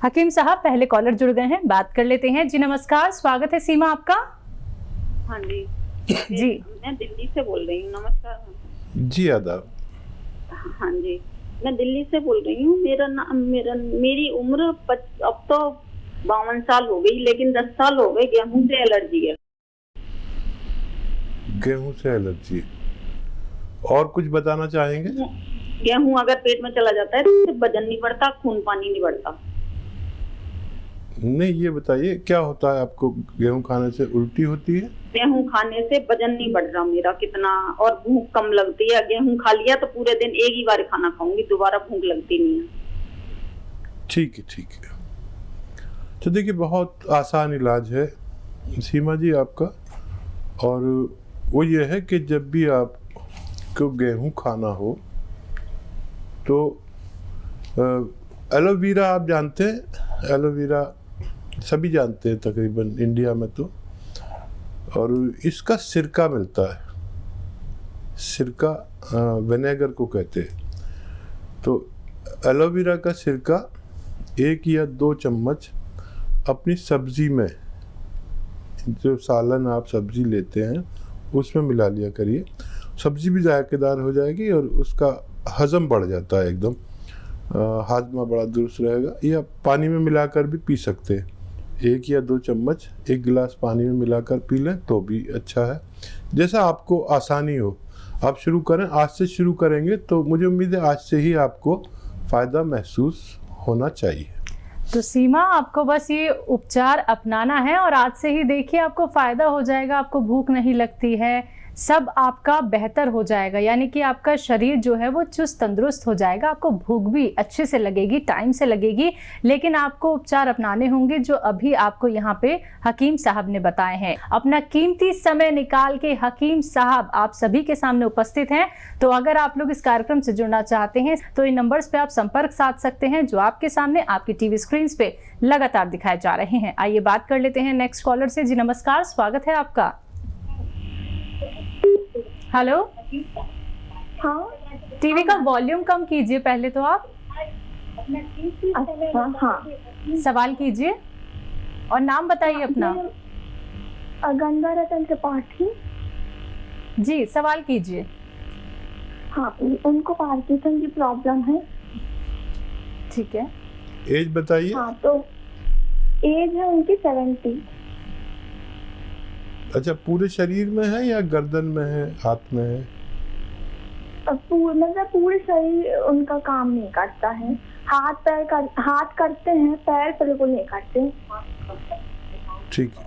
हकीम साहब पहले कॉलर जुड़ गए हैं, बात कर लेते हैं। जी नमस्कार, स्वागत है सीमा आपका। हाँ जी जी मैं दिल्ली से बोल रही हूँ। नमस्कार जी आदाब। हाँ जी मैं दिल्ली से बोल रही हूँ। मेरी उम्र अब तो 52 साल हो गई, लेकिन 10 साल हो गए गेहूं से एलर्जी है। गेहूं से एलर्जी, और कुछ बताना चाहेंगे? गेहूं अगर पेट में चला जाता है तो वजन नहीं बढ़ता, खून पानी नहीं बढ़ता। नहीं, ये बताइए क्या होता है आपको? गेहूं खाने से उल्टी होती है? गेहूं खाने से वजन नहीं बढ़ रहा मेरा कितना, और भूख कम लगती है। गेहूं खा लिया तो पूरे दिन एक ही बार खाना खाऊंगी, दोबारा भूख लगती नहीं है। ठीक है, ठीक है। तो देखिए, बहुत आसान इलाज है सीमा जी आपका, और वो ये है कि जब भी आपको गेहूं खाना हो तो एलोवेरा, आप जानते हैं एलोवेरा, सभी जानते हैं तकरीबन इंडिया में तो, और इसका सिरका मिलता है। सिरका विनेगर को कहते हैं। तो एलोवेरा का सिरका 1 या 2 चम्मच अपनी सब्जी में, जो सालन आप सब्जी लेते हैं उसमें मिला लिया करिए। सब्जी भी जायकेदार हो जाएगी और उसका हजम बढ़ जाता है एकदम, हाजमा बड़ा दुरुस्त रहेगा। या पानी में मिलाकर भी पी सकते हैं। 1 या 2 चम्मच 1 गिलास पानी में मिलाकर पी लें तो भी अच्छा है। जैसा आपको आसानी हो आप शुरू करें। आज से शुरू करेंगे तो मुझे उम्मीद है आज से ही आपको फ़ायदा महसूस होना चाहिए। तो सीमा, आपको बस ये उपचार अपनाना है और आज से ही देखिए आपको फ़ायदा हो जाएगा। आपको भूख नहीं लगती है, सब आपका बेहतर हो जाएगा, यानी कि आपका शरीर जो है वो चुस्त तंदुरुस्त हो जाएगा। आपको भूख भी अच्छे से लगेगी, टाइम से लगेगी, लेकिन आपको उपचार अपनाने होंगे जो अभी आपको यहाँ पे हकीम साहब ने बताए हैं। अपना कीमती समय निकाल के हकीम साहब आप सभी के सामने उपस्थित हैं। तो अगर आप लोग इस कार्यक्रम से जुड़ना चाहते हैं तो इन नंबर्स पे आप संपर्क साध सकते हैं जो आपके सामने आपकी टीवी स्क्रीन पे लगातार दिखाए जा रहे हैं। आइए बात कर लेते हैं नेक्स्ट कॉलर से। जी नमस्कार, स्वागत है आपका। हेलो, हाँ, टीवी का वॉल्यूम कम कीजिए पहले तो आप। अच्छा, हाँ, सवाल कीजिए और नाम बताइए अपना। गंगा रतन त्रिपाठी। जी सवाल कीजिए। हाँ, उनको पार्किंसन की प्रॉब्लम है। ठीक है, एज बताइए। हाँ, तो एज है उनकी 70। अच्छा, पूरे शरीर में है या गर्दन में है, हाथ में है? मतलब पूरे शरीर उनका काम नहीं करता है। हाथ करते हैं, पैर बिल्कुल नहीं करते। ठीक है।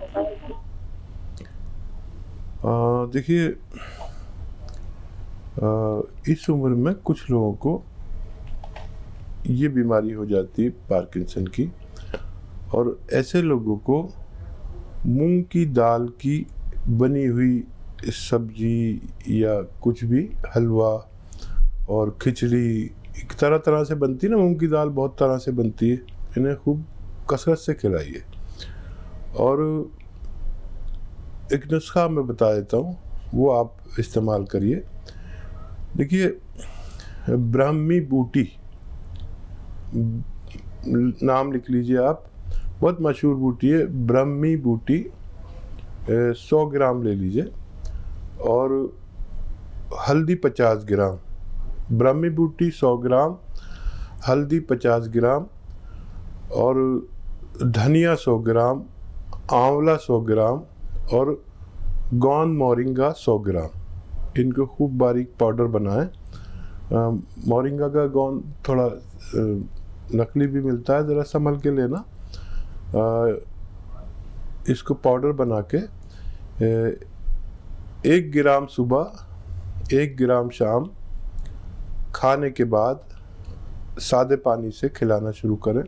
देखिए, इस उम्र में कुछ लोगों को ये बीमारी हो जाती है पार्किंसन की, और ऐसे लोगों को मूंग की दाल की बनी हुई सब्जी या कुछ भी, हलवा और खिचड़ी, तरह तरह से बनती है ना, मूंग की दाल बहुत तरह से बनती है, इन्हें खूब कसरत से खिलाइए। और एक नुस्खा मैं बता देता हूँ, वो आप इस्तेमाल करिए। देखिए, ब्राह्मी बूटी नाम लिख लीजिए आप, बहुत मशहूर बूटी है ब्राह्मी बूटी। 100 ग्राम ले लीजिए, और हल्दी 50 ग्राम। ब्राह्मी बूटी 100 ग्राम, हल्दी 50 ग्राम, और धनिया 100 ग्राम, आंवला 100 ग्राम, और गोंद मोरिंगा 100 ग्राम। इनको खूब बारीक पाउडर बनाएं। मोरिंगा का गोंद थोड़ा नकली भी मिलता है, ज़रा संभल के लेना। इसको पाउडर बना के 1 ग्राम सुबह, 1 ग्राम शाम, खाने के बाद सादे पानी से खिलाना शुरू करें।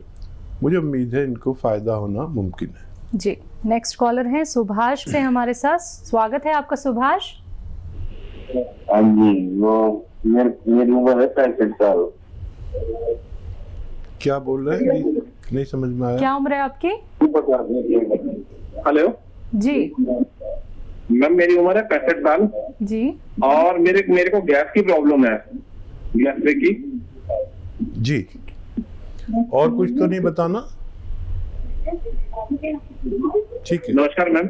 मुझे उम्मीद है इनको फ़ायदा होना मुमकिन है। जी नेक्स्ट कॉलर हैं सुभाष से हमारे साथ। स्वागत है आपका सुभाष। हाँ जी, वो मेरी उम्र है 65 साल। क्या बोल रहे हैं? नहीं समझ में आया। क्या उम्र है आपकी? हेलो जी मैम, मेरी उम्र है 65 साल जी। और मेरे को गैस की प्रॉब्लम है, गैस की। जी, और कुछ तो नहीं बताना? ठीक है, नमस्कार मैम।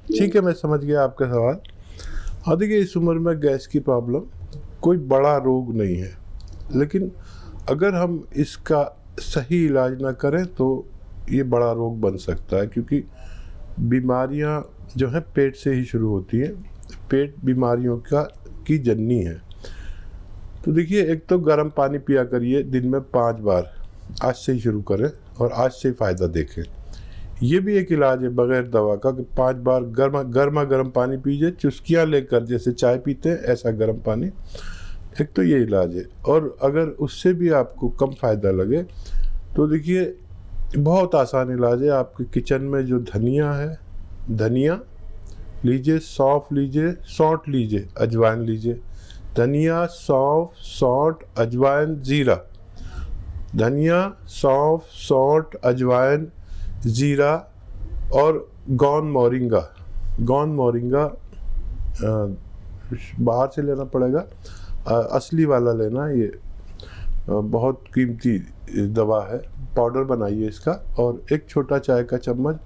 ठीक है, मैं समझ गया आपका सवाल। हाँ देखिए, इस उम्र में गैस की प्रॉब्लम कोई बड़ा रोग नहीं है, लेकिन अगर हम इसका सही इलाज ना करें तो ये बड़ा रोग बन सकता है, क्योंकि बीमारियां जो है पेट से ही शुरू होती हैं। पेट बीमारियों की जननी है। तो देखिए, एक तो गर्म पानी पिया करिए दिन में 5 बार, आज से ही शुरू करें और आज से ही फ़ायदा देखें। ये भी एक इलाज है बगैर दवा का कि 5 बार गर्म पानी पीजिए, चुस्कियाँ लेकर, जैसे चाय पीते हैं ऐसा गर्म पानी। एक तो ये इलाज है। और अगर उससे भी आपको कम फ़ायदा लगे तो देखिए, बहुत आसान इलाज है। आपके किचन में जो धनिया है, धनिया लीजिए, सौंफ लीजिए, सौंठ लीजिए, अजवाइन लीजिए। धनिया, सौंफ, सौंठ, अजवाइन, ज़ीरा। धनिया, सौंफ, सौंठ, अजवाइन, ज़ीरा और गौन मोरिंगा। गौन मोरिंगा बाहर से लेना पड़ेगा, असली वाला लेना। ये बहुत कीमती दवा है। पाउडर बनाइए इसका और एक छोटा चाय का चम्मच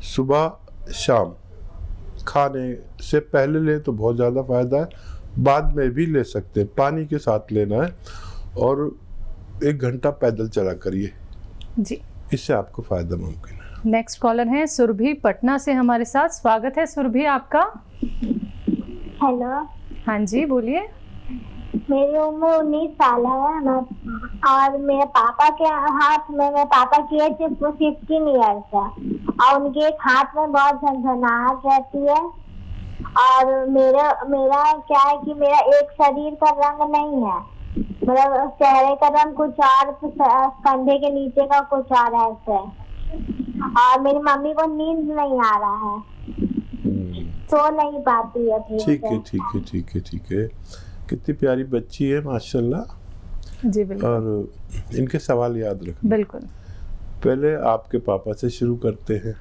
सुबह शाम खाने से पहले ले तो बहुत ज़्यादा फ़ायदा है, बाद में भी ले सकते हैं। पानी के साथ लेना है और 1 घंटा पैदल चला करिए जी, इससे आपको फ़ायदा मुमकिन है। नेक्स्ट कॉलर है सुरभि पटना से हमारे साथ। स्वागत है सुरभि आपका। हेलो, हाँ जी, बोलिए। मेरी उम्र 19 साल है और मेरे पापा के हाथ में, मेरे पापा की एज 15 ईयर्स है और उनके एक हाथ में बहुत झनझनाहट रहती है। और मेरा क्या है कि मेरा एक शरीर का रंग नहीं है, मेरा चेहरे का रंग कुछ और, कंधे के नीचे का कुछ और ऐसे। और मेरी मम्मी को नींद नहीं आ रहा है, सो नहीं पाती है। ठीक है, ठीक है, ठीक है, ठीक है। कितनी प्यारी बच्ची है माशाल्लाह। जी बिल्कुल। और इनके सवाल याद रखना। बिल्कुल। पहले आपके पापा से शुरू करते हैं।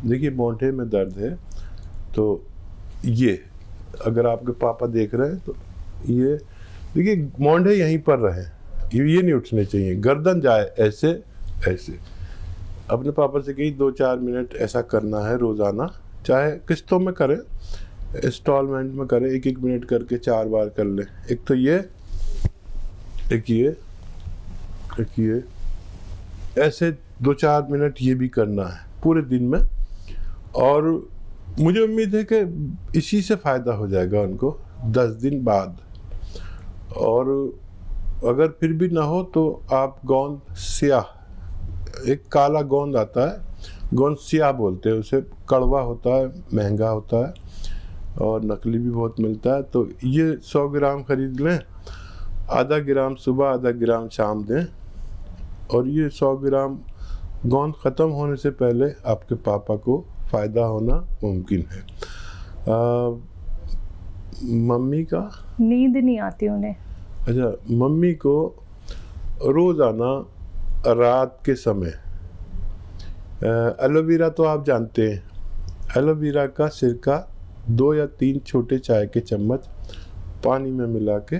देखिए, मोंढे में दर्द है तो ये, अगर आपके पापा देख रहे हैं तो ये देखिए, मोंढे यहीं पर रहे, ये नहीं उठने चाहिए, गर्दन जाए ऐसे ऐसे। अपने पापा से कही 2-4 मिनट ऐसा करना है रोज़ाना, चाहे किस्तों में करें, इंस्टॉलमेंट में करें, 1-1 मिनट करके 4 बार कर लें। एक तो ये, एक ये ऐसे 2-4 मिनट ये भी करना है पूरे दिन में। और मुझे उम्मीद है कि इसी से फ़ायदा हो जाएगा उनको 10 दिन बाद। और अगर फिर भी ना हो तो आप गोंद स्याह, एक काला गोंद आता है, गोंद स्याह बोलते हैं उसे, कड़वा होता है, महंगा होता है और नकली भी बहुत मिलता है। तो ये 100 ग्राम खरीद लें, आधा ग्राम सुबह, आधा ग्राम शाम दें। और ये 100 ग्राम गोंद ख़त्म होने से पहले आपके पापा को फ़ायदा होना मुमकिन है। मम्मी का नींद नहीं आती उन्हें। अच्छा, मम्मी को रोज़ाना रात के समय एलोवेरा तो आप जानते हैं, एलोवेरा का सिरका 2 या 3 छोटे चाय के चम्मच पानी में मिला के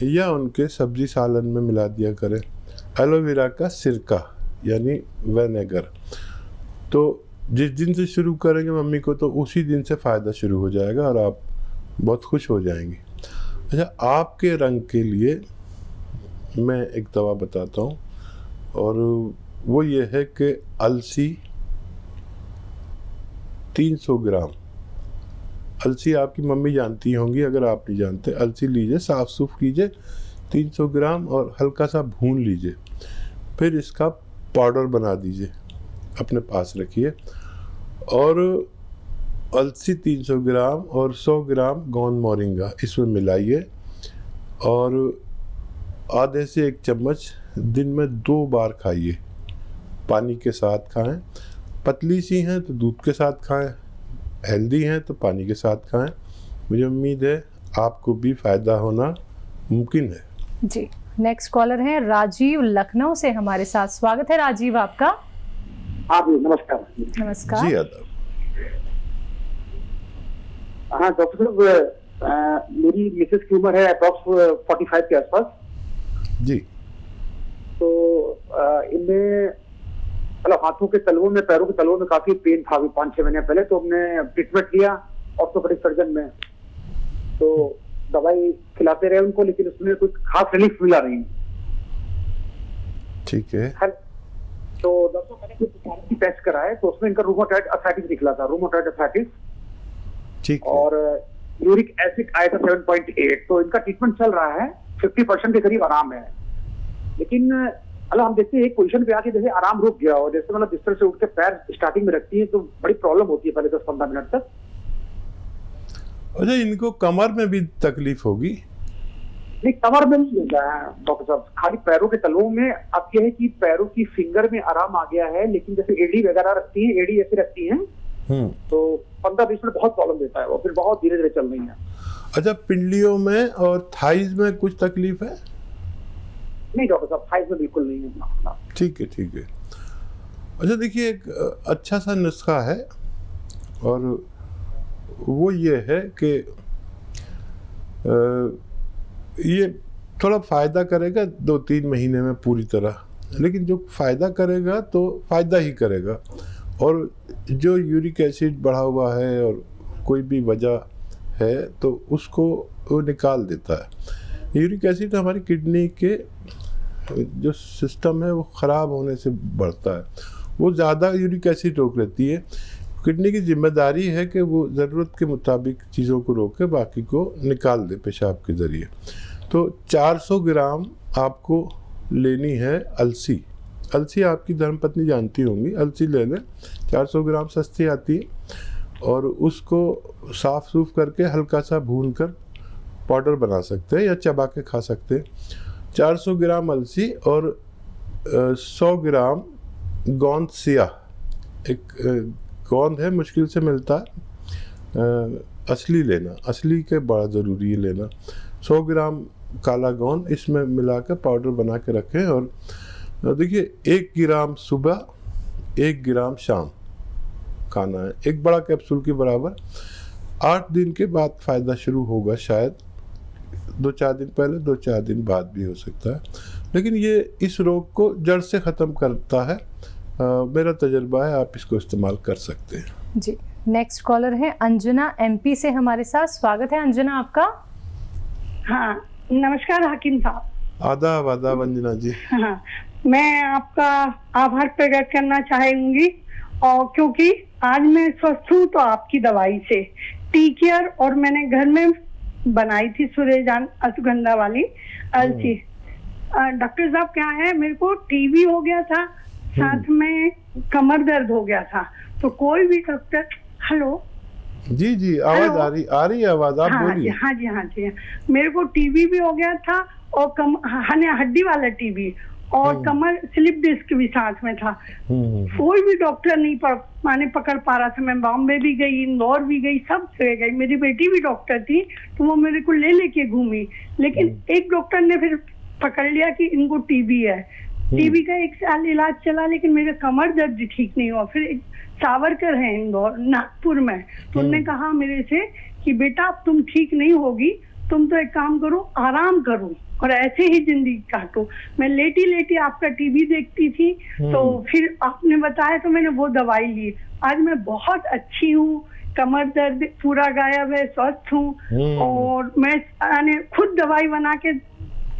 या उनके सब्जी सालन में मिला दिया करें। एलोवेरा का सिरका यानी विनेगर। तो जिस दिन से शुरू करेंगे मम्मी को तो उसी दिन से फ़ायदा शुरू हो जाएगा और आप बहुत खुश हो जाएंगे। अच्छा, आपके रंग के लिए मैं एक दवा बताता हूँ और वो ये है कि अलसी 300 ग्राम। अलसी आपकी मम्मी जानती होंगी, अगर आप नहीं जानते, अलसी लीजिए, साफ़ सूफ कीजिए 300 ग्राम और हल्का सा भून लीजिए, फिर इसका पाउडर बना दीजिए, अपने पास रखिए। और अलसी 300 ग्राम और 100 ग्राम गोंद मोरिंगा इसमें मिलाइए और आधे से 1 चम्मच दिन में 2 बार खाइए। पानी के साथ खाएं। पतली सी हैं तो दूध के साथ खाएं, हेल्दी हैं तो पानी के साथ खाएं। मुझे उम्मीद है आपको भी फ़ायदा होना मुमकिन है। जी, नेक्स्ट कॉलर है राजीव लखनऊ से हमारे साथ। स्वागत है राजीव आपका। हाँ जी, नमस्कार। नमस्कार जी, आदाब। हाँ डॉक्टर साहब, मेरी मिसेस की उम्र है अप्रॉक्स 45 के आसपास। जी। तो इनमें हाथों के तलवों में, पैरों के तलवों में काफी पेन था अभी 5-6 महीने पहले, तो हमने ट्रीटमेंट लिया ऑर्थोपेडिक सर्जन में, तो दवाई खिलाते रहे उनको, लेकिन उसमें कुछ खास रिलीफ मिला नहीं। ठीक है। तो डॉक्टर मैंने कुछ टेस्ट कराए, तो उसमें इनका रूमेटॉइड अर्थराइटिस निकला था, रूमेटॉइड अर्थराइटिस। ठीक है। और यूरिक एसिड आया था 7.8, तो इनका ट्रीटमेंट चल रहा है, 50% के करीब आराम है। लेकिन मतलब हम देखते हैं एक पोजीशन पे आके जैसे आराम रुक गया हो, जैसे मतलब बिस्तर से उठ के पैर स्टार्टिंग में रखती है तो बड़ी प्रॉब्लम होती है पहले 10-15 मिनट तक। अच्छा, इनको कमर में भी तकलीफ होगी? नहीं, कमर में नहीं होता है डॉक्टर साहब, खाली पैरों के तलवों में। अब यह है कि पैरों की फिंगर में आराम आ गया है, लेकिन जैसे एडी वगैरह रखती है, एडी ऐसे रखती है, तो 15-20 मिनट बहुत प्रॉब्लम देता है, और फिर बहुत धीरे धीरे चल रही है। अच्छा, पिंडलियों में और थाइज में कुछ तकलीफ है? नहीं डॉक्टर साहब, थाइज में बिल्कुल नहीं है। ठीक है, ठीक है। अच्छा देखिए, एक अच्छा सा नुस्खा है, और वो ये है कि ये थोड़ा फ़ायदा करेगा 2-3 महीने में पूरी तरह, लेकिन जो फ़ायदा करेगा तो फ़ायदा ही करेगा, और जो यूरिक एसिड बढ़ा हुआ है और कोई भी वजह है तो उसको वो निकाल देता है। यूरिक एसिड हमारी किडनी के जो सिस्टम है वो ख़राब होने से बढ़ता है, वो ज़्यादा यूरिक एसिड रोक लेती है। किडनी की जिम्मेदारी है कि वो ज़रूरत के मुताबिक चीज़ों को रोके, बाकी को निकाल दे पेशाब के ज़रिए। तो 400 ग्राम आपको लेनी है अलसी। अलसी आपकी धर्मपत्नी जानती होंगी, अलसी ले लें, 400 ग्राम सस्ती आती है, और उसको साफ़ सूफ करके हल्का सा भून कर पाउडर बना सकते हैं या चबा के खा सकते हैं। 400 ग्राम अलसी और 100 ग्राम गोंद सिया, एक गोंद है, मुश्किल से मिलता है, असली लेना, असली के बड़ा ज़रूरी है लेना। 100 ग्राम काला गोंद इसमें मिलाकर पाउडर बना के रखें, और देखिए 1 ग्राम सुबह 1 ग्राम शाम खाना है, एक बड़ा कैप्सूल के बराबर। 8 दिन के बाद फ़ायदा शुरू होगा, शायद 2-4 दिन पहले, 2-4 दिन बाद भी हो सकता है, लेकिन ये इस रोग को जड़ से ख़त्म करता है। मेरा तजर्बा है, आप इसको इस्तेमाल कर सकते हैं। जी, नेक्स्ट कॉलर है अंजना MP से हमारे साथ। स्वागत है अंजना आपका। हाँ, नमस्कार हकीम साहब। आदाब आदाब अंजना जी। हाँ, मैं आपका आभार प्रकट करना चाहूंगी, और क्योंकि आज मैं स्वस्थ हूँ तो आपकी दवाई से। टी केयर और मैंने घर में बनाई थी सुरेजान अश्वगंधा वाली अलसी। डॉक्टर साहब क्या है, मेरे को टीबी हो गया था, साथ में कमर दर्द हो गया था, तो कोई भी डॉक्टर, हेलो जी जी, आवाज आ रही है आवाज, आप बोलिए। हाँ जी, मेरे को टीबी भी हो गया था, और हड्डी वाला टीबी, और कमर स्लिप डिस्क भी साथ में था। कोई भी डॉक्टर नहीं पकड़ पा रहा था। मैं बॉम्बे भी गई, इंदौर भी गई, सब जगह गई। मेरी बेटी भी डॉक्टर थी, तो वो मेरे को लेके घूमी, लेकिन एक डॉक्टर ने फिर पकड़ लिया कि इनको टीबी है। टीबी का 1 साल इलाज चला, लेकिन मेरे कमर दर्द ठीक नहीं हुआ। फिर सावरकर है इंदौर, नागपुर में, तो उन्होंने कहा मेरे से कि बेटा अब तुम ठीक नहीं होगी, तुम तो एक काम करो, आराम करो और ऐसे ही जिंदगी काटो। मैं लेटी लेटी आपका टीवी देखती थी, तो फिर आपने बताया तो मैंने वो दवाई ली। आज मैं बहुत अच्छी हूँ, कमर दर्द पूरा गायब है, स्वस्थ हूँ, और मैं खुद दवाई बना के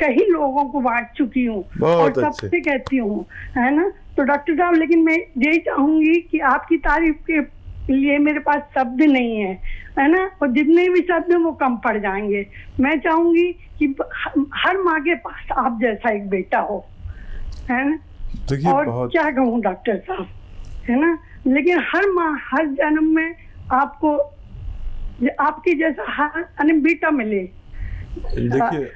कई लोगों को बांट चुकी हूँ और सबसे कहती हूँ, है ना। तो डॉक्टर साहब, लेकिन मैं यही चाहूंगी कि आपकी तारीफ के लिए मेरे पास शब्द नहीं है ना, और जितने भी शब्द हैं वो कम पड़ जाएंगे। मैं चाहूंगी कि हर माँ के पास आप जैसा एक बेटा हो, है ना। और क्या कहूँ डॉक्टर साहब, है ना, लेकिन हर माँ हर जन्म में आपको आपके जैसा हर बेटा मिले। देखिए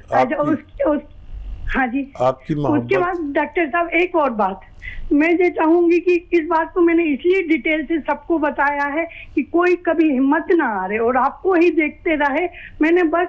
हाँ जी, आपकी उसके बाद डॉक्टर साहब एक और बात मैं ये चाहूंगी कि इस बात को मैंने इसलिए डिटेल से सबको बताया है कि कोई कभी हिम्मत ना हारे और आपको ही देखते रहे। मैंने बस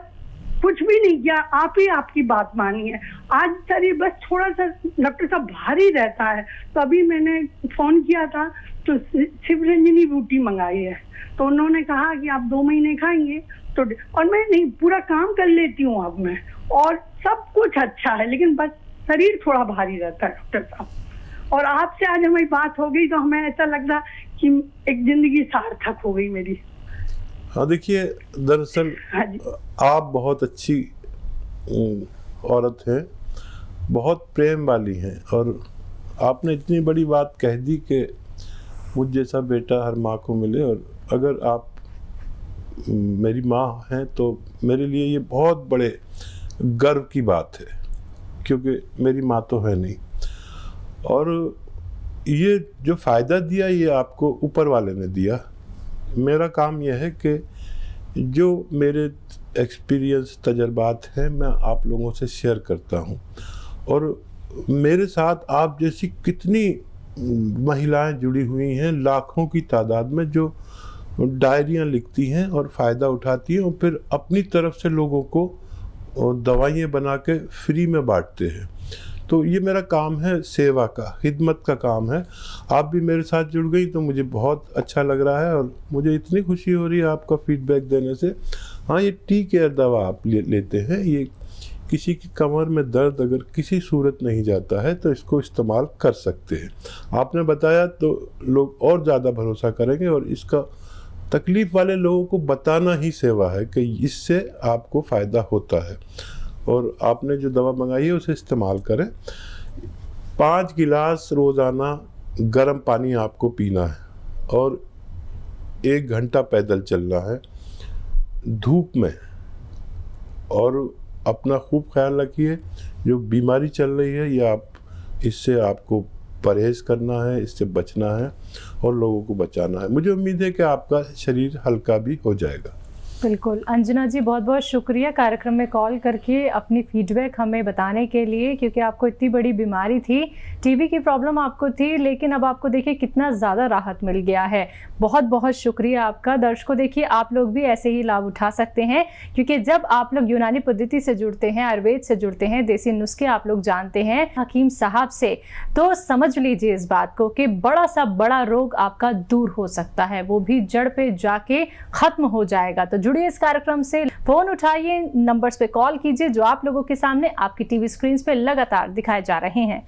कुछ भी नहीं किया, आप ही आपकी बात मानी है। आज शरीर बस थोड़ा सा डॉक्टर साहब भारी रहता है, तो अभी मैंने फोन किया था तो शिवरंजनी बूटी मंगाई है, तो उन्होंने कहा कि आप 2 महीने खाएंगे तो, और मैं नहीं पूरा काम कर लेती हूँ अब मैं, और सब कुछ अच्छा है, लेकिन बस शरीर थोड़ा भारी रहता है डॉक्टर साहब। और आपसे आज हमारी बात हो गई तो हमें ऐसा लग रहा कि एक जिंदगी सार्थक हो गई मेरी। हाँ देखिए, दरअसल हाँ जी। आप बहुत अच्छी औरत हैं, बहुत प्रेम वाली हैं, और आपने इतनी बड़ी बात कह दी कि मुझ जैसा बेटा हर माँ को मिले। और अगर आप मेरी माँ हैं तो मेरे लिए ये बहुत बड़े गर्व की बात है, क्योंकि मेरी माँ तो है नहीं। और ये जो फ़ायदा दिया ये आपको ऊपर वाले ने दिया। मेरा काम यह है कि जो मेरे एक्सपीरियंस तजर्बात हैं मैं आप लोगों से शेयर करता हूँ। और मेरे साथ आप जैसी कितनी महिलाएं जुड़ी हुई हैं लाखों की तादाद में, जो डायरियाँ लिखती हैं और फ़ायदा उठाती हैं और फिर अपनी तरफ से लोगों को दवाइयाँ बना के फ्री में बांटते हैं। तो ये मेरा काम है, सेवा का, खिदमत का काम है। आप भी मेरे साथ जुड़ गई तो मुझे बहुत अच्छा लग रहा है और मुझे इतनी खुशी हो रही है आपका फीडबैक देने से। हाँ, ये टी केयर दवा आप लेते हैं, ये किसी की कमर में दर्द अगर किसी सूरत नहीं जाता है तो इसको इस्तेमाल कर सकते हैं। आपने बताया तो लोग और ज़्यादा भरोसा करेंगे, और इसका तकलीफ़ वाले लोगों को बताना ही सेवा है कि इससे आपको फ़ायदा होता है। और आपने जो दवा मंगाई है उसे इस्तेमाल करें। 5 गिलास रोज़ाना गर्म पानी आपको पीना है और 1 घंटा पैदल चलना है धूप में। और अपना खूब ख्याल रखिए, जो बीमारी चल रही है ये इससे आपको परहेज़ करना है, इससे बचना है और लोगों को बचाना है। मुझे उम्मीद है कि आपका शरीर हल्का भी हो जाएगा। बिल्कुल अंजना जी, बहुत बहुत शुक्रिया कार्यक्रम में कॉल करके अपनी फीडबैक हमें बताने के लिए, क्योंकि आपको इतनी बड़ी बीमारी थी, टीबी की प्रॉब्लम आपको थी, लेकिन अब आपको देखिए कितना ज़्यादा राहत मिल गया है। बहुत बहुत शुक्रिया आपका। दर्शकों देखिए, आप लोग भी ऐसे ही लाभ उठा सकते हैं, क्योंकि जब आप लोग यूनानी पद्धति से जुड़ते हैं, आयुर्वेद से जुड़ते हैं, देसी नुस्खे आप लोग जानते हैं हकीम साहब से, तो समझ लीजिए इस बात को कि बड़ा सा बड़ा रोग आपका दूर हो सकता है, वो भी जड़ पे जाके खत्म हो जाएगा। तो जुड़िए इस कार्यक्रम से, फोन उठाइए, नंबर्स पे कॉल कीजिए जो आप लोगों के सामने आपकी टीवी स्क्रीन पे लगातार दिखाए जा रहे हैं।